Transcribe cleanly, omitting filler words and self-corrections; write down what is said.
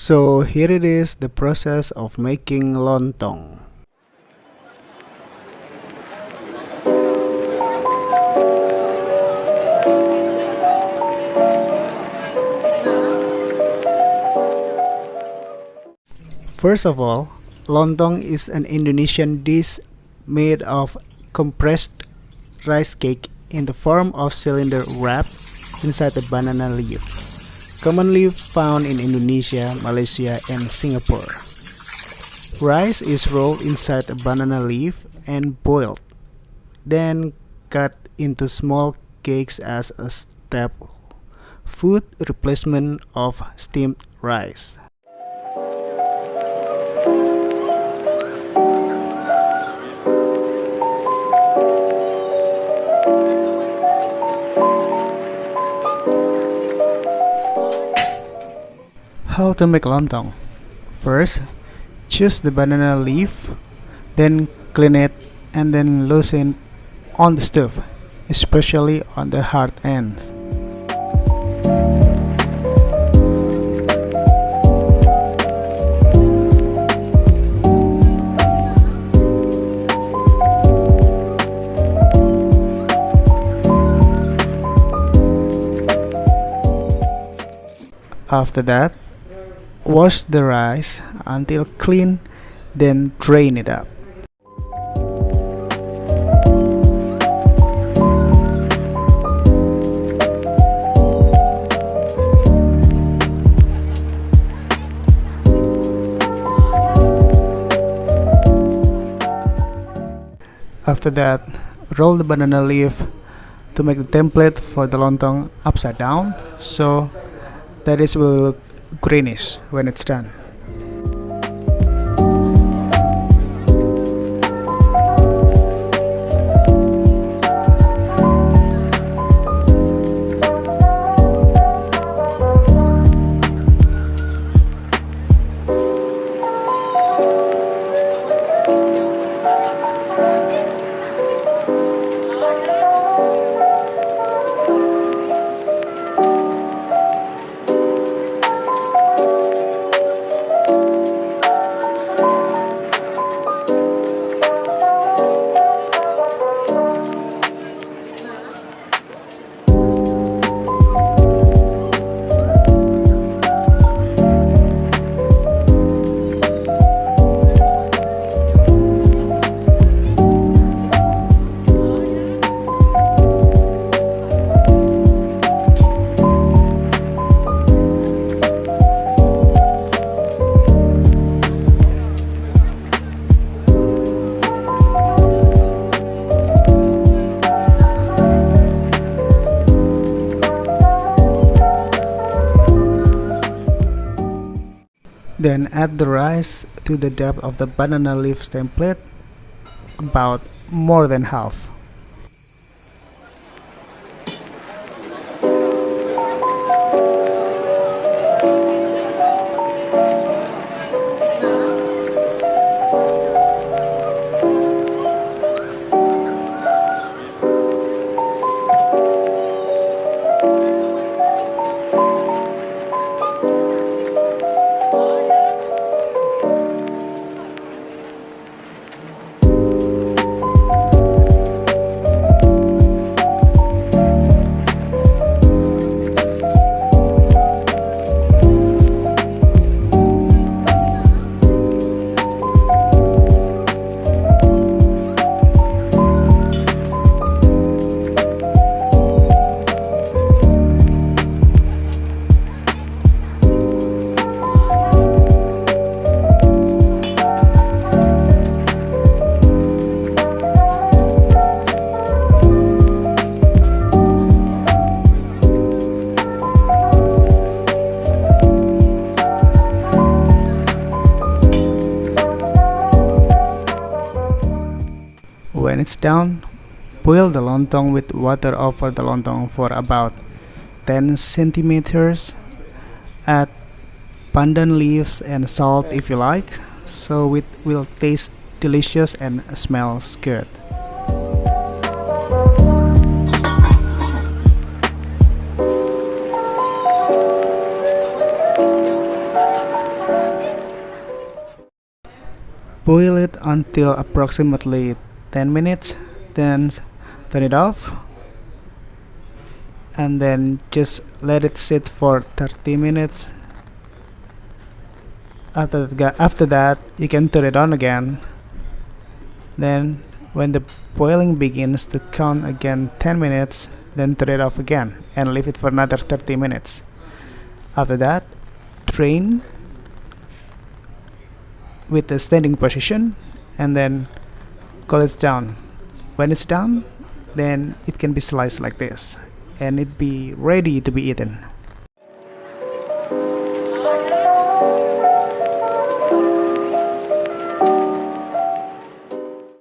So here it is, the process of making lontong. First of all, lontong is an Indonesian dish made of compressed rice cake in the form of cylinder wrapped inside a banana leaf, commonly found in Indonesia, Malaysia and Singapore. Rice is rolled inside a banana leaf and boiled, then cut into small cakes as a staple food replacement of steamed rice. How to make lontong? First, choose the banana leaf, then clean it and then loosen on the stove, especially on the hard ends. After that, wash the rice until clean, then drain it up. After that, roll the banana leaf to make the template for the lontong upside down so that it will look greenish when it's done. Then add the rice to the depth of the banana leaf template, about more than half. When it's done, boil the lontong with water over the lontong for about 10 centimeters. Add pandan leaves and salt if you like, so it will taste delicious and smells good. Boil it until approximately 10 minutes, then turn it off, and then just let it sit for 30 minutes. After that, you can turn it on again. Then when the boiling begins to count again 10 minutes, then turn it off again and leave it for another 30 minutes. After that, drain with the standing position and then cool it down. When it's done, then it can be sliced like this and it be ready to be eaten.